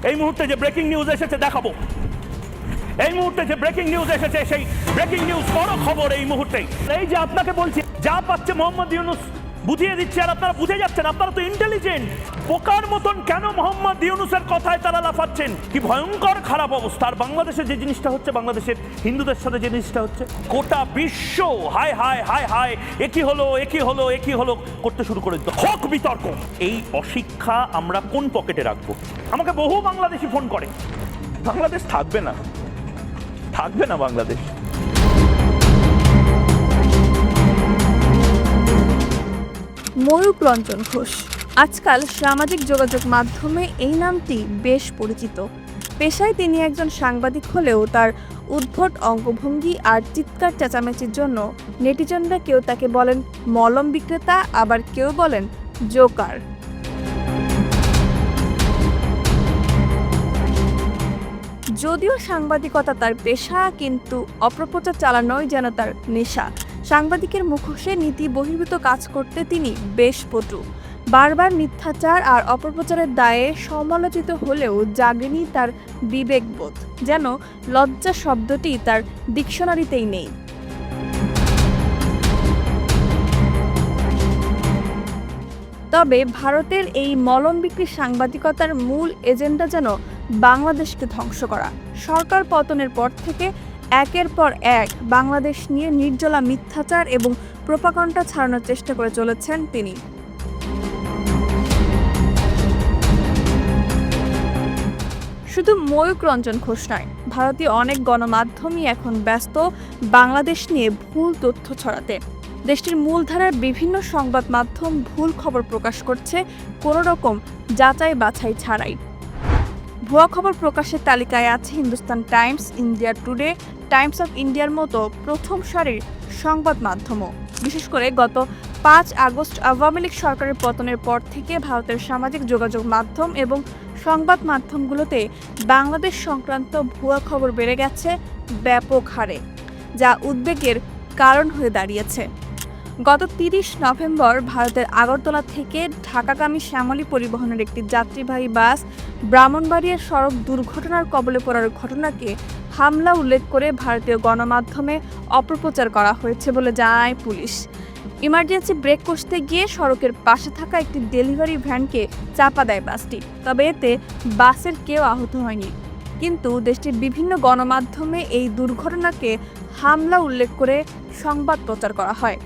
এই মুহূর্তে যে ব্রেকিং নিউজ এসেছে দেখাবো। এই মুহূর্তে যে ব্রেকিং নিউজ এসেছে সেই ব্রেকিং নিউজ বড় খবর এই মুহূর্তে। এই যে আপনাকে বলছি, যা পাচ্ছে মোহাম্মদ ইউনূস বুঝিয়ে দিচ্ছে আর আপনারা বুঝে যাচ্ছেন। আপনারা তো ইন্টেলিজেন্ট। পোকার মতন কেন মোহাম্মদ ইউনূসের কথায় তারা লাফাচ্ছেন? কি ভয়ঙ্কর খারাপ অবস্থা। আর বাংলাদেশে যে জিনিসটা হচ্ছে, বাংলাদেশের হিন্দুদের সাথে যে জিনিসটা হচ্ছে, গোটা বিশ্ব হায় হায় হায় হায় একই হলো একই হলো একই হলো করতে শুরু করে দিত। হোক বিতর্ক। এই অশিক্ষা আমরা কোন পকেটে রাখবো? আমাকে বহু বাংলাদেশি ফোন করে, বাংলাদেশ থাকবে না, থাকবে না বাংলাদেশ। ময়ূক রঞ্জন ঘোষ আজকাল সামাজিক যোগাযোগ মাধ্যমে এই নামটি বেশ পরিচিত। পেশায় তিনি একজন সাংবাদিক হলেও তার উদ্ভট অঙ্গভঙ্গি আর চিৎকার চেঁচামেচির জন্য নেটিজনরা কেউ তাকে বলেন মলম বিক্রেতা, আবার কেউ বলেন জোকার। যদিও সাংবাদিকতা তার পেশা, কিন্তু অপপ্রচার চালানোই যেন তার নেশা। সাংবাদিকের মুখোশে নীতি বহির্ভূত কাজ করতে তিনি বেশ পটু। বারবার মিথ্যাচার আর অপপ্রচারের দায়ে সমালোচিত হলেও জাগেনি তার বিবেকবোধ। যেন লজ্জা শব্দটি তার ডিকশনারিতেই নেই। তবে ভারতের এই মলম বিক্রি সাংবাদিকতার মূল এজেন্ডা যেন বাংলাদেশকে ধ্বংস করা। সরকার পতনের পর থেকে একের পর এক বাংলাদেশ নিয়ে নির্জলা মিথ্যাচার এবং প্রোপাগান্ডা ছড়ানোর চেষ্টা করে চলেছেন তিনি। শুধু ময়ূক রঞ্জন ঘোষ নয়, ভারতীয় অনেক গণমাধ্যমই এখন ব্যস্ত বাংলাদেশ নিয়ে ভুল তথ্য ছড়াতে। দেশটির মূলধারার বিভিন্ন সংবাদ মাধ্যম ভুল খবর প্রকাশ করছে কোনো রকম যাচাই বাছাই ছাড়াই। ভুয়া খবর প্রকাশের তালিকায় আছে Hindustan Times, India today, Times of ইন্ডিয়ার মতো প্রথম সারির সংবাদ মাধ্যমও। বিশেষ করে গত 5 আগস্ট আওয়ামী লীগ সরকারের পতনের পর থেকে ভারতের সামাজিক যোগাযোগ মাধ্যম এবং সংবাদ মাধ্যমগুলোতে বাংলাদেশ সংক্রান্ত ভুয়া খবর বেড়ে গেছে ব্যাপক হারে, যা উদ্বেগের কারণ হয়ে দাঁড়িয়েছে। গত 30 নভেম্বর ভারতের আগরতলা থেকে ঢাকাগামী শ্যামলী পরিবহনের একটি যাত্রীবাহী বাস ব্রাহ্মণবাড়িয়ার সড়ক দুর্ঘটনার কবলে পড়ার ঘটনাকে হামলা উল্লেখ করে ভারতীয় গণমাধ্যমে অপপ্রচার করা হয়েছে বলে জানায় পুলিশ। ইমার্জেন্সি ব্রেক কষতে গিয়ে সড়কের পাশে থাকা একটি ডেলিভারি ভ্যানকে চাপা দেয় বাসটি। তবে এতে বাসের কেউ আহত হয়নি। কিন্তু দেশটির বিভিন্ন গণমাধ্যমে এই দুর্ঘটনাকে হামলা উল্লেখ করে সংবাদ প্রচার করা হয়।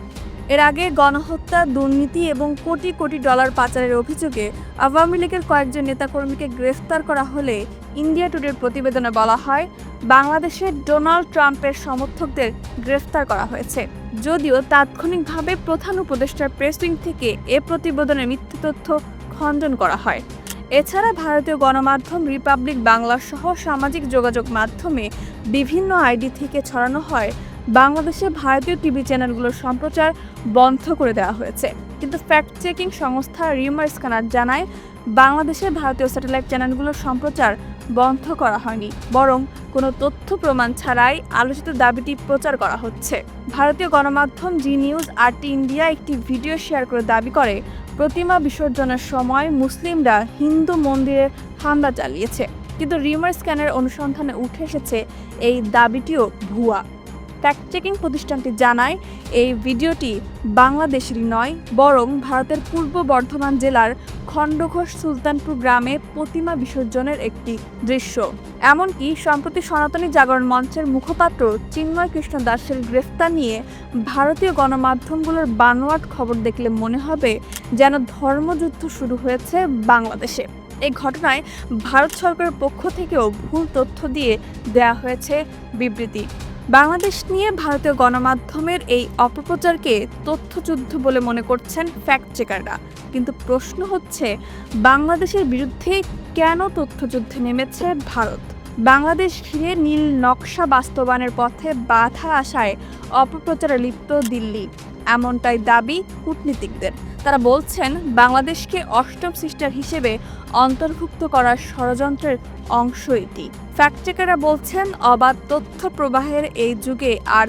এর আগে গণহত্যা, দুর্নীতি এবং কোটি কোটি ডলার পাচারের অভিযোগে আওয়ামী লীগের কয়েকজন নেতাকর্মীকে গ্রেফতার করা হলে ইন্ডিয়া টুডের প্রতিবেদনে বলা হয় বাংলাদেশে ডোনাল্ড ট্রাম্পের সমর্থকদের গ্রেফতার করা হয়েছে। যদিও তাৎক্ষণিকভাবে প্রধান উপদেষ্টার প্রেস উইং থেকে এ প্রতিবেদনের মিথ্যা তথ্য খণ্ডন করা হয়। এছাড়া ভারতীয় গণমাধ্যম রিপাবলিক বাংলা সহ সামাজিক যোগাযোগ মাধ্যমে বিভিন্ন আইডি থেকে ছড়ানো হয় বাংলাদেশে ভারতীয় টিভি চ্যানেলগুলোর সম্প্রচার বন্ধ করে দেওয়া হয়েছে। কিন্তু ফ্যাক্ট চেকিং সংস্থা রিউমার স্ক্যানার জানায় বাংলাদেশে ভারতীয় স্যাটেলাইট চ্যানেলগুলোর সম্প্রচার বন্ধ করা হয়নি, বরং কোনো তথ্য প্রমাণ ছাড়াই আলোচিত দাবিটি প্রচার করা হচ্ছে। ভারতীয় গণমাধ্যম জি নিউজ RT ইন্ডিয়া একটি ভিডিও শেয়ার করে দাবি করে প্রতিমা বিসর্জনের সময় মুসলিমরা হিন্দু মন্দিরে হামলা চালিয়েছে। কিন্তু রিউমার স্ক্যানের অনুসন্ধানে উঠে এসেছে এই দাবিটিও ভুয়া। ফ্যাক্ট চেকিং প্রতিষ্ঠানটি জানায় এই ভিডিওটি বাংলাদেশেরই নয়, বরং ভারতের পূর্ব বর্ধমান জেলার খণ্ডঘোষ সুলতানপুর গ্রামে প্রতিমা বিসর্জনের একটি দৃশ্য। এমনকি সম্প্রতি সনাতনী জাগরণ মঞ্চের মুখপাত্র চিন্ময় কৃষ্ণ দাসের গ্রেফতার নিয়ে ভারতীয় গণমাধ্যমগুলোর বানোয়াট খবর দেখলে মনে হবে যেন ধর্মযুদ্ধ শুরু হয়েছে বাংলাদেশে। এই ঘটনায় ভারত সরকারের পক্ষ থেকেও ভুল তথ্য দিয়ে দেয়া হয়েছে বিবৃতি। বাংলাদেশ নিয়ে ভারতীয় গণমাধ্যমের এই অপপ্রচারকে তথ্যযুদ্ধ বলে মনে করছেন ফ্যাক্ট চেকাররা। কিন্তু প্রশ্ন হচ্ছে, বাংলাদেশের বিরুদ্ধে কেন তথ্যযুদ্ধে নেমেছে ভারত? বাংলাদেশ ঘিরে নীল নকশা বাস্তবায়নের পথে বাধা আসায় অপপ্রচারে লিপ্ত দিল্লি, এমনটাই দাবি কূটনীতিকদের। তারা বলছেন বাংলাদেশকে অষ্টম সিস্টার হিসেবে অন্তর্ভুক্ত করার ষড়যন্ত্রের অংশ এটি। ফ্যাক্ট চেকাররা বলছেন অবাধ তথ্য প্রবাহের এই যুগে আর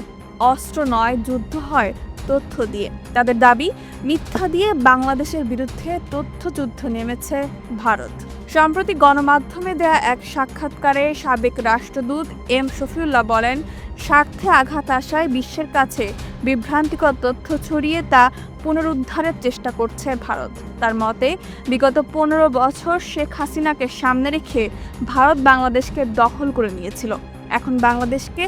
অস্ত্র নয়, যুদ্ধ হয় তথ্য দিয়ে। তাদের দাবি, মিথ্যা দিয়ে বাংলাদেশের বিরুদ্ধে তথ্যযুদ্ধ নেমেছে ভারত। সম্প্রতি গণমাধ্যমে দেয়া এক সাক্ষাৎকারে সাবেক রাষ্ট্রদূত এম শফিউল্লাহ বলেন, স্বার্থে আঘাত আসায় বিশ্বের কাছে বিভ্রান্তিকর তথ্য ছড়িয়ে তা পুনরুদ্ধারের চেষ্টা করছে ভারত। তার মতে, বিগত 15 বছর শেখ হাসিনাকে সামনে রেখে ভারত বাংলাদেশকে দখল করে নিয়েছিল। এখন বাংলাদেশকে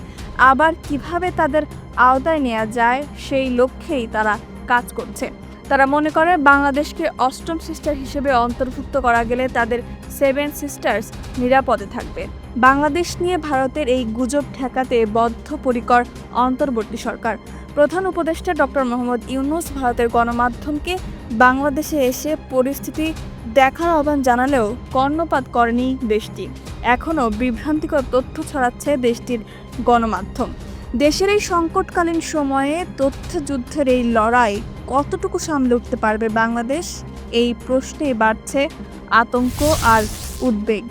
আবার কিভাবে তাদের আওতায় নেওয়া যায় সেই লক্ষ্যেই তারা কাজ করছে। তারা মনে করে বাংলাদেশকে অষ্টম সিস্টার হিসেবে অন্তর্ভুক্ত করা গেলে তাদের 7 সিস্টার্স নিরাপদে থাকবে। বাংলাদেশ নিয়ে ভারতের এই গুজব ঠেকাতে বদ্ধপরিকর অন্তর্বর্তী সরকার। প্রধান উপদেষ্টা ডক্টর মোহাম্মদ ইউনূস ভারতের গণমাধ্যমকে বাংলাদেশে এসে পরিস্থিতি দেখার আহ্বান জানালেও কর্ণপাত করেনি দেশটি। এখনও বিভ্রান্তিকর তথ্য ছড়াচ্ছে দেশটির গণমাধ্যম। দেশের এই সংকটকালীন সময়ে তথ্যযুদ্ধের এই লড়াই কতটুকু সামলে উঠতে পারবে বাংলাদেশ? এই প্রশ্নেই বাড়ছে আতঙ্ক আর উদ্বেগ।